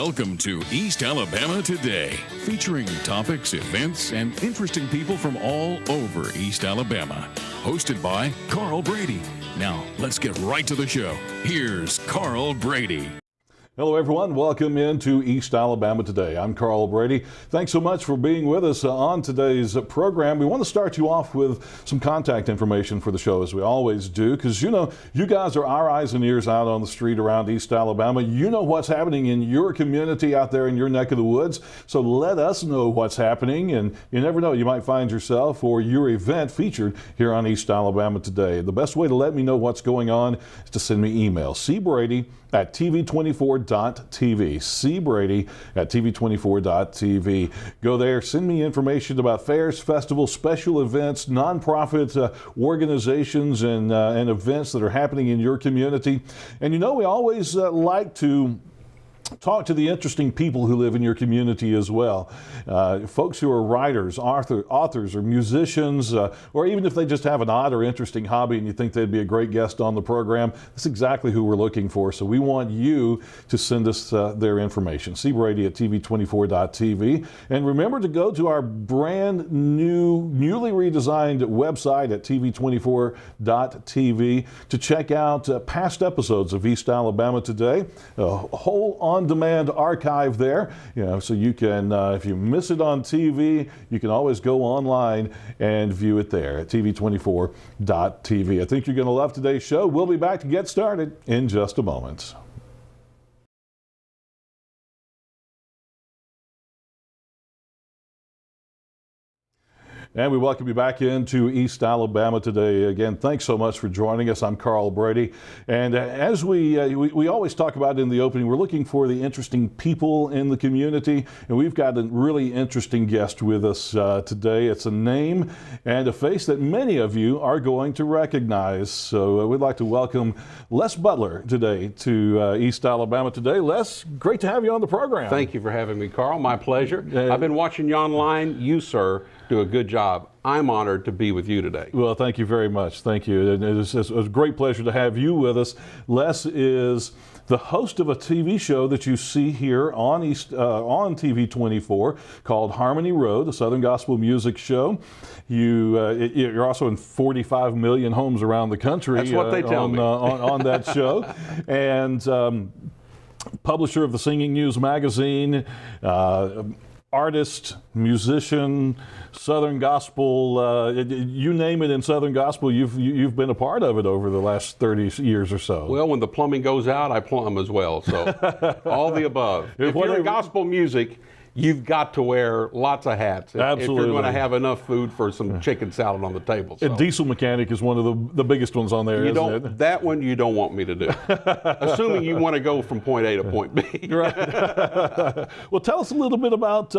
Welcome to East Alabama Today, featuring topics, events, and interesting people from all over East Alabama. Hosted by Carl Brady. Now, let's get right to the show. Here's Carl Brady. Hello, everyone. Welcome into East Alabama Today. I'm Carl Brady. Thanks so much for being with us on today's program. We want to start you off with some contact information for the show, as we always do, because you know, you guys are our eyes and ears out on the street around East Alabama. You know what's happening in your community out there in your neck of the woods. So let us know what's happening, and you never know, you might find yourself or your event featured here on East Alabama Today. The best way to let me know what's going on is to send me email. cbrady@tv24.tv. cbrady@tv24.tv. Go there, send me information about fairs, festivals, special events, nonprofit organizations, and events that are happening in your community. And you know, we always like to talk to the interesting people who live in your community as well. Folks who are writers, authors, or musicians, or even if they just have an odd or interesting hobby and you think they'd be a great guest on the program, that's exactly who we're looking for. So we want you to send us their information. cbrady@tv24.tv. And remember to go to our brand new, newly redesigned website at tv24.tv to check out past episodes of East Alabama Today. A whole on-demand archive there, so you can, if you miss it on TV, you can always go online and view it there at tv24.tv. I think you're going to love today's show. We'll be back to get started in just a moment. And we welcome you back into East Alabama Today. Again, thanks so much for joining us. I'm Carl Brady. And as we always talk about in the opening, we're looking for the interesting people in the community. And we've got a really interesting guest with us today. It's a name and a face that many of you are going to recognize. So we'd like to welcome Les Butler today to East Alabama Today. Les, great to have you on the program. Thank you for having me, Carl. My pleasure. I've been watching you online. You, sir, do a good job. I'm honored to be with you today. Well, thank you very much. Thank you. It's a great pleasure to have you with us. Les is the host of a TV show that you see here on TV24 called Harmony Road, the Southern Gospel Music Show. You're also in 45 million homes around the country. That's what they tell me. On that show. And publisher of the Singing News magazine, artist, musician, Southern Gospel, you name it in Southern Gospel, you've been a part of it over the last 30 years or so. Well, when the plumbing goes out, I plumb as well. So all the above. If you're in gospel music, you've got to wear lots of hats if you're going to have enough food for some chicken salad on the table. So. A diesel mechanic is one of the biggest ones on there, isn't it? That one you don't want me to do, assuming you want to go from point A to point B. Right. Well, tell us a little bit about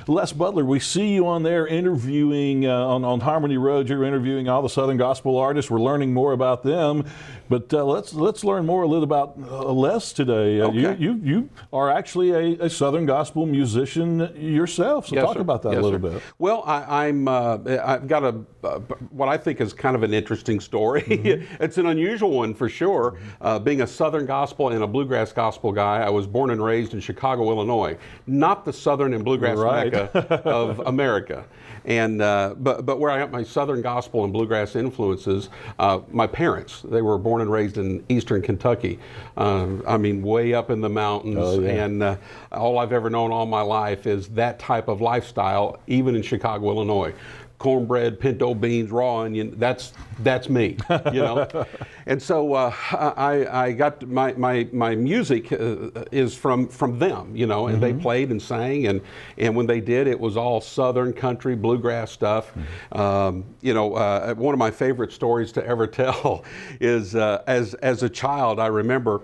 Les Butler. We see you on there interviewing on Harmony Road. You're interviewing all the Southern Gospel artists. We're learning more about them. But let's learn more a little about Les today. Okay. You are actually a Southern Gospel musician yourself, so yes, talk sir. about that yes, a little sir. bit. Well, I've got what I think is kind of an interesting story. Mm-hmm. It's an unusual one for sure. Being a Southern Gospel and a bluegrass gospel guy, I was born and raised in Chicago, Illinois, not the Southern and bluegrass Mecca of America. And but where I got my Southern Gospel and bluegrass influences, my parents, they were born and raised in Eastern Kentucky. Way up in the mountains. Oh, yeah. And all I've ever known all my life is that type of lifestyle, even in Chicago, Illinois. Cornbread, pinto beans, raw onion, that's me, And so I got my music is from them, and they played and sang, and when they did, it was all Southern country bluegrass stuff. One of my favorite stories to ever tell is as a child, I remember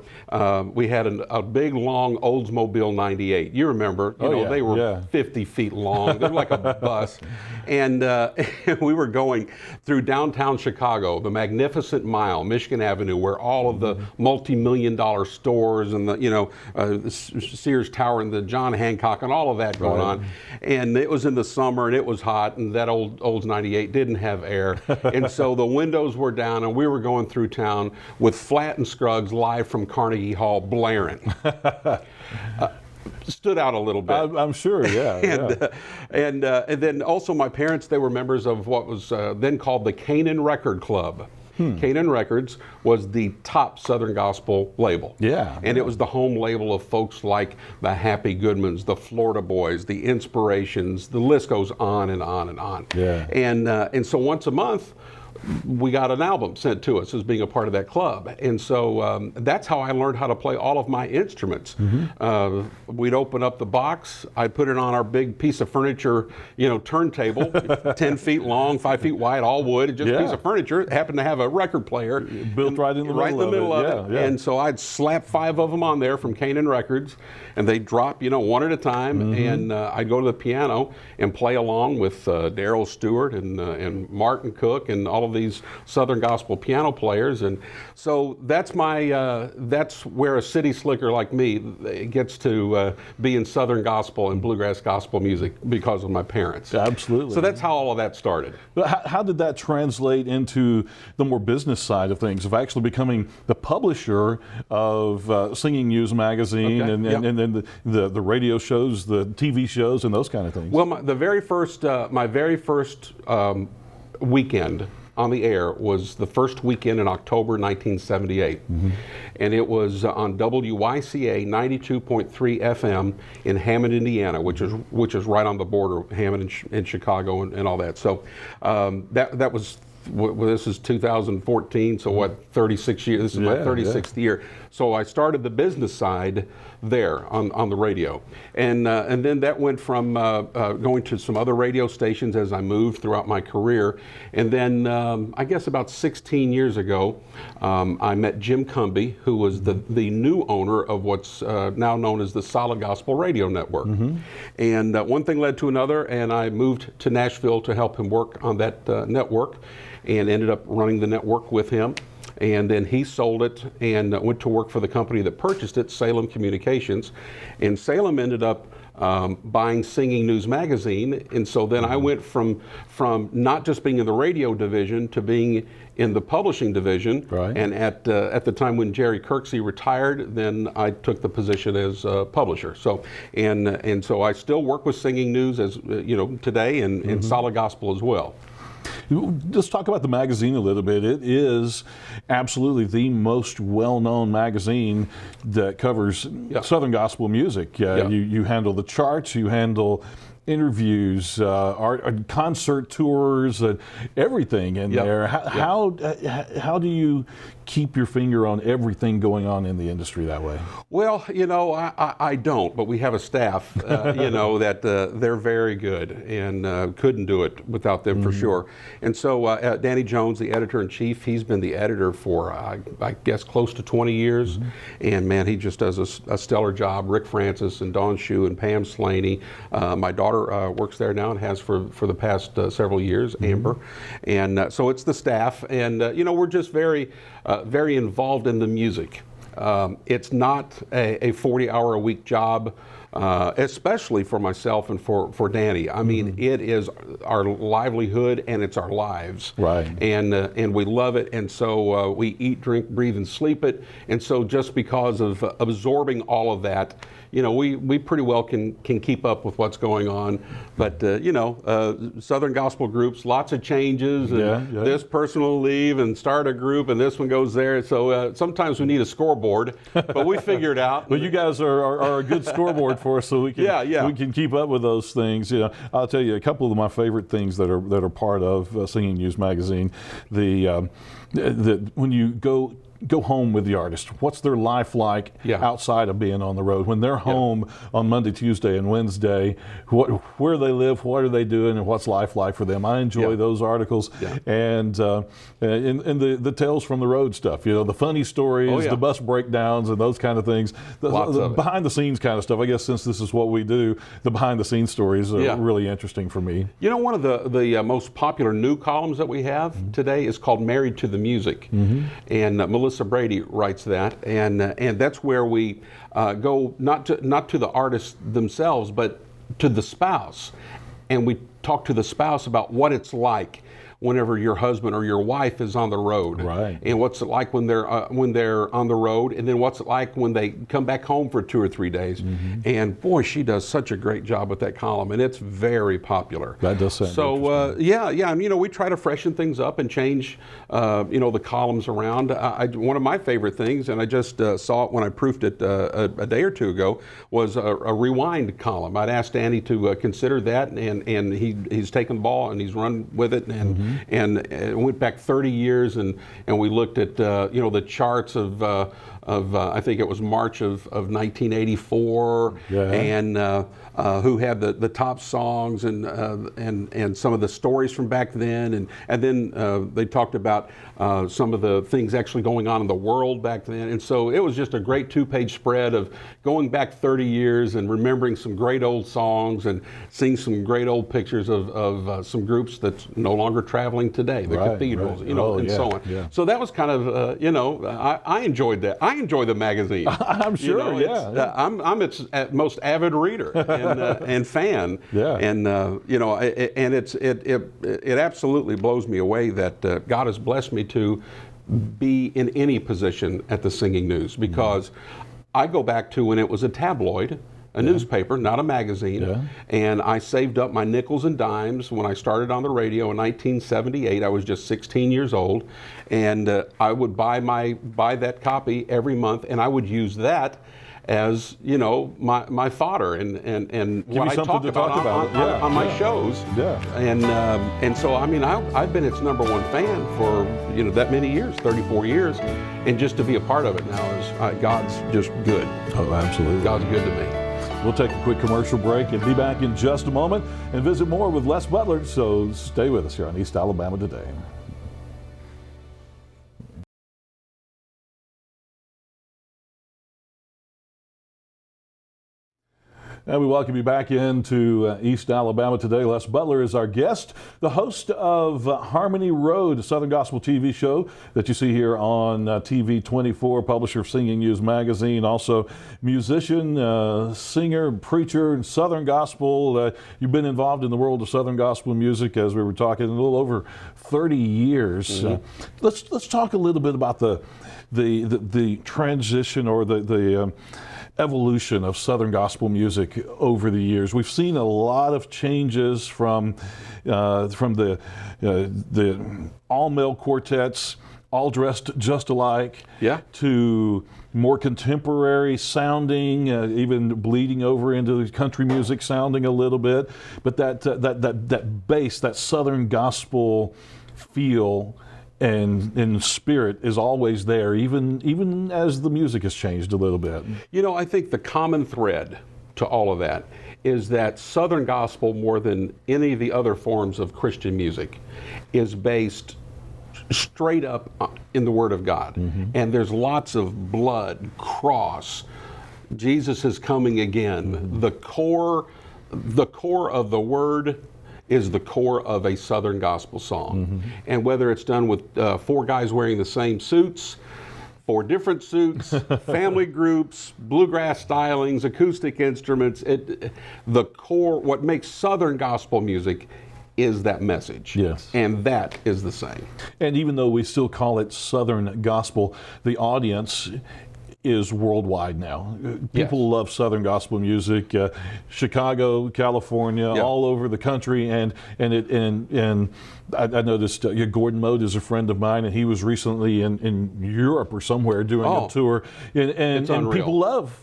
we had a big long Oldsmobile 98. You remember? They were 50 feet long. They were like a bus, and we were going through downtown Chicago, the Magnificent Mile, Michigan Avenue, where all of the multi-million-dollar stores and the Sears Tower and the John Hancock and all of that going on. And it was in the summer and it was hot, and that Olds 98 didn't have air, and so the windows were down, and we were going through town with Flatt and Scruggs live from Carnegie Hall blaring. stood out a little bit. I'm sure, yeah. And then also my parents, they were members of what was then called the Canaan Record Club. Canaan Records was the top Southern gospel label. Yeah. And it was the home label of folks like the Happy Goodmans, the Florida Boys, the Inspirations, the list goes on and on and on. Yeah. And so once a month, we got an album sent to us as being a part of that club. And so that's how I learned how to play all of my instruments. We'd open up the box, I'd put it on our big piece of furniture, turntable, 10 feet long, 5 feet wide, all wood, just a piece of furniture. It happened to have a record player. Built right in the middle of it. And so I'd slap 5 of them on there from Canaan Records, and they'd drop, one at a time. And I'd go to the piano and play along with Darrell Stewart and Martin Cook and all of these Southern gospel piano players. And so that's where a city slicker like me gets to be in Southern gospel and bluegrass gospel music because of my parents. Absolutely. So that's how all of that started. But how did that translate into the more business side of things, of actually becoming the publisher of Singing News magazine and then the radio shows, the TV shows, and those kind of things? Well, my very first weekend on the air was the first weekend in October 1978. And it was on WYCA 92.3 FM in Hammond, Indiana, which is right on the border of Hammond and Chicago and all that. So that was, this is 2014, so 36 years, this is my 36th year. So I started the business side there on the radio. And then that went from going to some other radio stations as I moved throughout my career. And then I guess about 16 years ago, I met Jim Cumbie, who was the new owner of what's now known as the Solid Gospel Radio Network. And one thing led to another, and I moved to Nashville to help him work on that network, and ended up running the network with him. And then he sold it and went to work for the company that purchased it, Salem Communications. And Salem ended up buying Singing News magazine. And so then I went from not just being in the radio division to being in the publishing division. Right. And at the time when Jerry Kirksey retired, then I took the position as publisher. So and so I still work with Singing News as today, and Solid Gospel as well. Let's talk about the magazine a little bit. It is absolutely the most well-known magazine that covers Southern gospel music. You handle the charts, you handle interviews, art, concert tours, everything in there. How do you keep your finger on everything going on in the industry that way? Well, I don't, but we have a staff, that they're very good, and couldn't do it without them for sure. And so Danny Jones, the editor-in-chief, he's been the editor for, I guess, close to 20 years. And man, he just does a stellar job. Rick Francis and Dawn Shue and Pam Slaney. My daughter works there now and has for the past several years, Amber. And so it's the staff, and we're just very involved in the music. It's not a 40-hour-a-week job, especially for myself and for Danny. I mean, it is our livelihood and it's our lives. Right. And we love it, and so we eat, drink, breathe, and sleep it. And so just because of absorbing all of that, we pretty well can keep up with what's going on. But, Southern gospel groups, lots of changes. And this person will leave and start a group, and this one goes there. So sometimes we need a scoreboard, but we figure it out. Well, you guys are a good scoreboard for us, so we can we can keep up with those things. I'll tell you a couple of my favorite things that are part of Singing News magazine. When you go home with the artist. What's their life like outside of being on the road? When they're home on Monday, Tuesday, and Wednesday, where they live, what are they doing, and what's life like for them? I enjoy those articles, and the tales from the road stuff. The funny stories, the bus breakdowns, and those kind of things. The behind the scenes kind of stuff. I guess since this is what we do, the behind the scenes stories are really interesting for me. One of the most popular new columns that we have today is called Married to the Music, and Melissa Brady writes that, and that's where we go not to the artists themselves, but to the spouse, and we talk to the spouse about what it's like whenever your husband or your wife is on the road, Right. and what's it like when they're on the road, and then what's it like when they come back home for 2 or 3 days. And boy, she does such a great job with that column, and it's very popular. That does sound so. Yeah, and we try to freshen things up and change, the columns around. One of my favorite things, and I just saw it when I proofed it a day or two ago, was a rewind column. I'd asked Danny to consider that, and he's taken the ball and he's run with it, and it went back 30 years, and we looked at the charts of I think it was March of 1984, and who had the top songs and some of the stories from back then, and then they talked about some of the things actually going on in the world back then, and so it was just a great 2-page spread of going back 30 years and remembering some great old songs and seeing some great old pictures of some groups that's no longer traveling today, the cathedrals, and so on. Yeah. So that was kind of, I enjoyed that. I enjoy the magazine. I'm sure, I'm its most avid reader and fan. Yeah. And and it absolutely blows me away that God has blessed me to be in any position at the Singing News, because I go back to when it was a tabloid, a newspaper, not a magazine, and I saved up my nickels and dimes when I started on the radio in 1978. I was just 16 years old, and I would buy that copy every month, and I would use that as my fodder and what I talk about on my shows. And so I've been its #1 fan for that many years, 34 years, and just to be a part of it now is God's just good. Oh, absolutely. God's good to me. We'll take a quick commercial break and be back in just a moment and visit more with Les Butler. So stay with us here on East Alabama Today. And we welcome you back into East Alabama Today. Les Butler is our guest, the host of Harmony Road, a Southern Gospel TV show that you see here on TV 24, publisher of Singing News Magazine, also musician, singer, preacher, Southern Gospel. You've been involved in the world of Southern Gospel music, as we were talking, a little over 30 years. Let's talk a little bit about the transition or the evolution of Southern Gospel music over the years. We've seen a lot of changes from the all-male quartets, all dressed just alike, to more contemporary sounding, even bleeding over into the country music sounding a little bit. But that bass, that Southern Gospel feel and spirit is always there, even as the music has changed a little bit. I think the common thread to all of that is that Southern Gospel, more than any of the other forms of Christian music, is based straight up in the Word of God. And there's lots of blood, cross, Jesus is coming again. The core of the Word is the core of a Southern Gospel song. And whether it's done with 4 guys wearing the same suits, 4 different suits, family groups, bluegrass stylings, acoustic instruments, the core, what makes Southern Gospel music is that message. Yes. And that is the same. And even though we still call it Southern Gospel, the audience is worldwide now. People love Southern Gospel music, Chicago, California, all over the country, and I noticed Gordon Mode is a friend of mine, and he was recently in Europe or somewhere doing a tour, and people love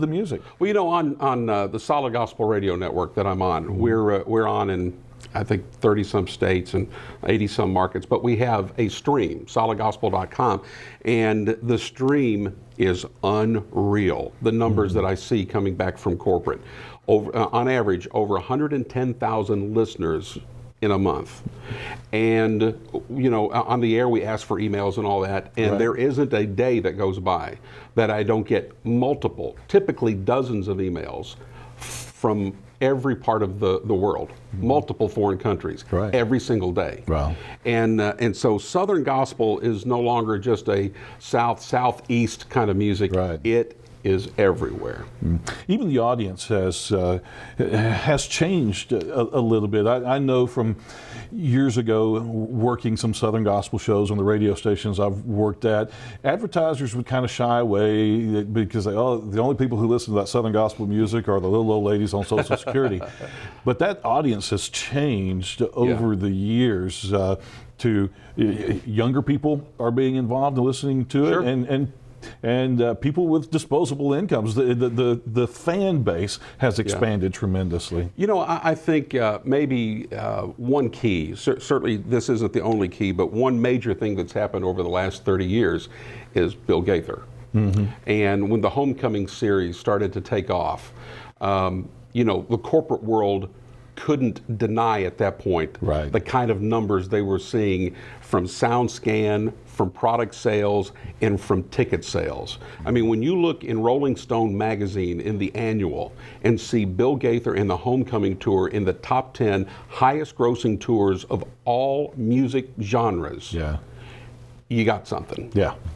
the music. Well, on the Solid Gospel Radio Network that I'm on, we're on in I think 30 some states and 80 some markets, but we have a stream, solidgospel.com, and the stream is unreal. The numbers that I see coming back from corporate, on average, over 110,000 listeners in a month. And on the air we ask for emails and all that, and there isn't a day that goes by that I don't get multiple, typically dozens of emails from every part of the world, multiple foreign countries, every single day. Wow. And so Southern Gospel is no longer just a southeast kind of music. Right. It is everywhere. Even the audience has changed a little bit. I know from years ago working some Southern gospel shows on the radio stations I've worked at, advertisers would kind of shy away because the only people who listen to that Southern gospel music are the little old ladies on Social Security. But that audience has changed over the years. To younger people are being involved in listening to it, and people with disposable incomes. The fan base has expanded tremendously. You know, I think maybe one key, certainly this isn't the only key, but one major thing that's happened over the last 30 years is Bill Gaither. And when the Homecoming series started to take off, you know, the corporate world couldn't deny at that point the kind of numbers they were seeing from SoundScan, from product sales, and from ticket sales. I mean, when you look in Rolling Stone magazine in the annual and see Bill Gaither and the Homecoming tour in the top 10 highest grossing tours of all music genres, you got something.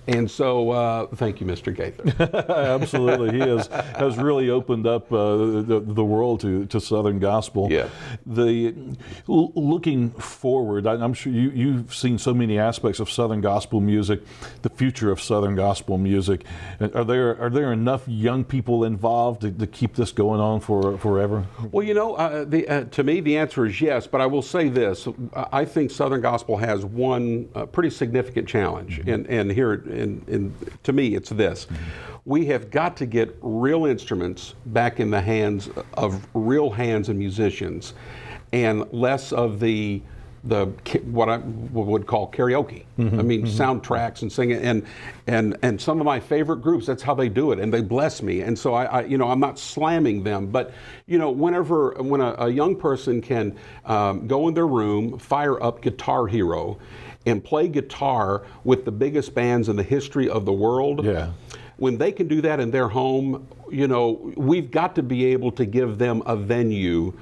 And so, thank you, Mr. Gaither. Absolutely, he has really opened up the world to Southern gospel. Looking forward, I'm sure you've seen so many aspects of Southern gospel music, the future of Southern gospel music. Are there enough young people involved to keep this going on forever? Well, you know, to me the answer is yes. But I will say this: I think Southern gospel has one pretty significant challenge, and here. To me, it's this. We have got to get real instruments back in the hands of real hands and musicians, and less of what I would call karaoke. I mean, soundtracks and singing, and some of my favorite groups, that's how they do it, and they bless me. And so I you know, I'm not slamming them, but you know, when a young person can go in their room, fire up Guitar Hero, and play guitar with the biggest bands in the history of the world, when they can do that in their home, you know, we've got to be able to give them a venue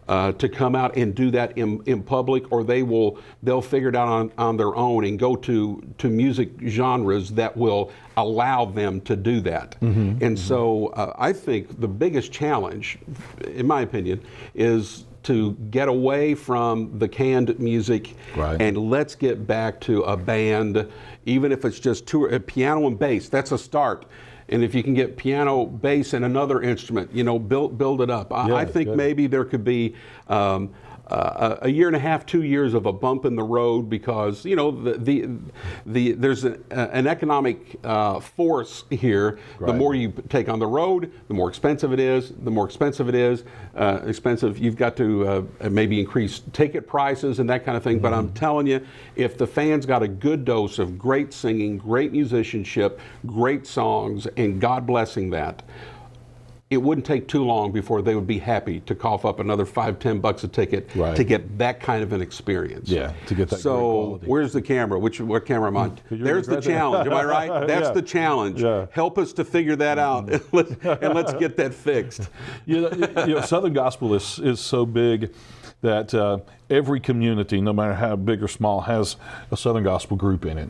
to come out and do that in public, or they'll figure it out on their own and go to music genres that will allow them to do that. And so I think the biggest challenge, in my opinion, is to get away from the canned music and let's get back to a band, even if it's just piano and bass. That's a start. And if you can get piano, bass, and another instrument, you know, build it up. I think maybe there could be a year and a half, 2 years of a bump in the road because, you know, there's an economic force here. The more you take on the road, the more expensive it is. The more expensive it is, you've got to maybe increase ticket prices and that kind of thing. But I'm telling you, if the fans got a good dose of great singing, great musicianship, great songs, and God blessing that, it wouldn't take too long before they would be happy to cough up another $5-10 a ticket to get that kind of an experience. To get that great quality. Where's the camera? What camera am I on? There's the challenge. Am I right? That's the challenge. Help us to figure that out, and let's get that fixed. You know, Southern gospel is so big that every community, no matter how big or small, has a Southern gospel group in it.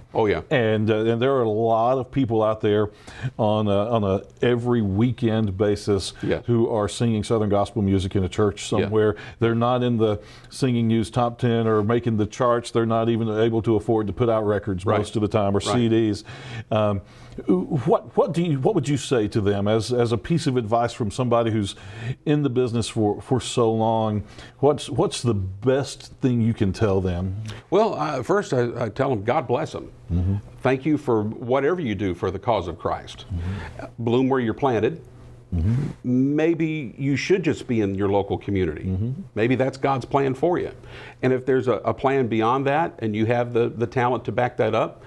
And there are a lot of people out there on a every weekend basis who are singing Southern gospel music in a church somewhere. They're not in the Singing News Top 10 or making the charts. They're not even able to afford to put out records most of the time, or CDs. What would you say to them as a piece of advice from somebody who's in the business for so long? What's the best thing you can tell them? Well, first I tell them, God bless them. Thank you for whatever you do for the cause of Christ. Bloom where you're planted. Maybe you should just be in your local community. Maybe that's God's plan for you. And if there's a plan beyond that and you have the talent to back that up,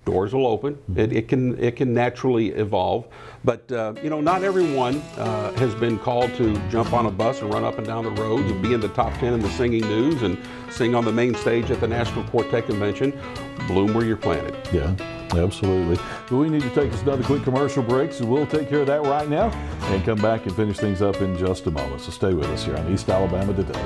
doors will open. It can naturally evolve. But you know, not everyone has been called to jump on a bus and run up and down the roads and be in the top 10 in the singing news and sing on the main stage at the National Quartet Convention. Bloom where you're planted. Absolutely. We need to take us another quick commercial break, so we'll take care of that right now and come back and finish things up in just a moment. So stay with us here on East Alabama Today.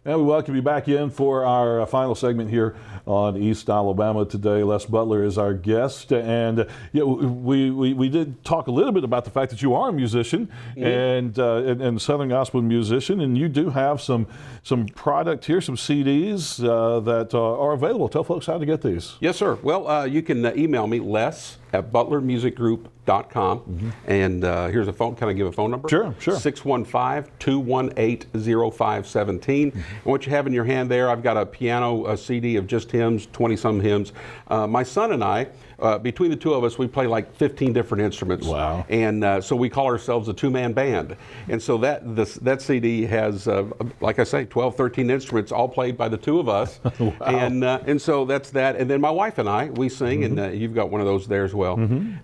And we welcome you back in for our final segment here on East Alabama Today. Les Butler is our guest, and we did talk a little bit about the fact that you are a musician and Southern gospel musician, and you do have some product here, some CDs that are available. Tell folks how to get these. Yes, sir. Well, you can email me, les@butlermusicgroup.com. And here's a phone. Can I give a phone number? Sure. 615-218-0517. And what you have in your hand there, I've got a piano CD of just hymns, 20-some hymns. My son and I, between the two of us, we play like 15 different instruments. Wow. And so we call ourselves a two-man band. And so that CD has, like I say, 12, 13 instruments, all played by the two of us. Wow. And so that's that. And then my wife and I, we sing, and you've got one of those there as well.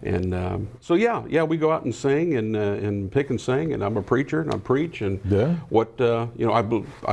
And so we go out and sing and pick and sing. And I'm a preacher, and I preach, and I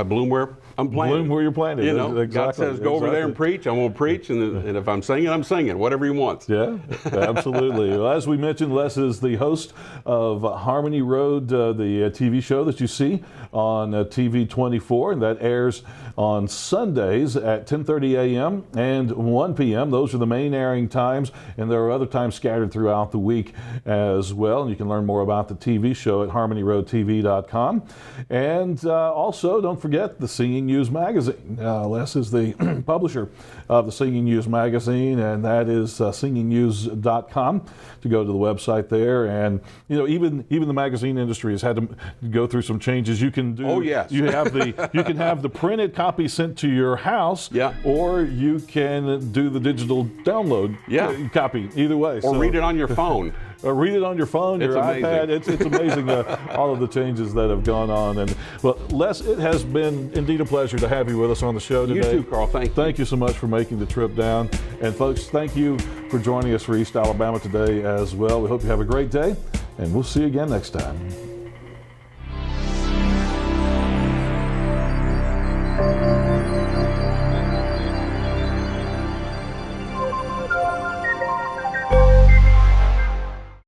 bloom where I'm planted. Bloom where you're planted. You know, exactly. God says go over there and preach. I'm going to preach, and if I'm singing, I'm singing. Whatever He wants. Yeah, absolutely. Well, as we mentioned, Les is the host of Harmony Road, the TV show that you see on TV 24, and that airs on Sundays at 10:30 a.m. and 1 p.m. Those are the main airing times, and there are other times scattered throughout the week as well. And you can learn more about the TV show at harmonyroadtv.com. And also, don't forget the Singing News magazine. Les is the publisher of the Singing News magazine, and that is singingnews.com. to go to the website there. And even the magazine industry has had to go through some changes. You can do. Oh yes. You can have the printed copy sent to your house. Yeah. Or you can do the digital download. Yeah. Copy. Either way. Or read it on your phone. Read it on your phone, your iPad. It's amazing all of the changes that have gone on. And well, Les, it has been indeed a pleasure to have you with us on the show today. You too, Carl. Thank you. Thank you so much for making the trip down. And folks, thank you for joining us for East Alabama Today as well. We hope you have a great day, and we'll see you again next time.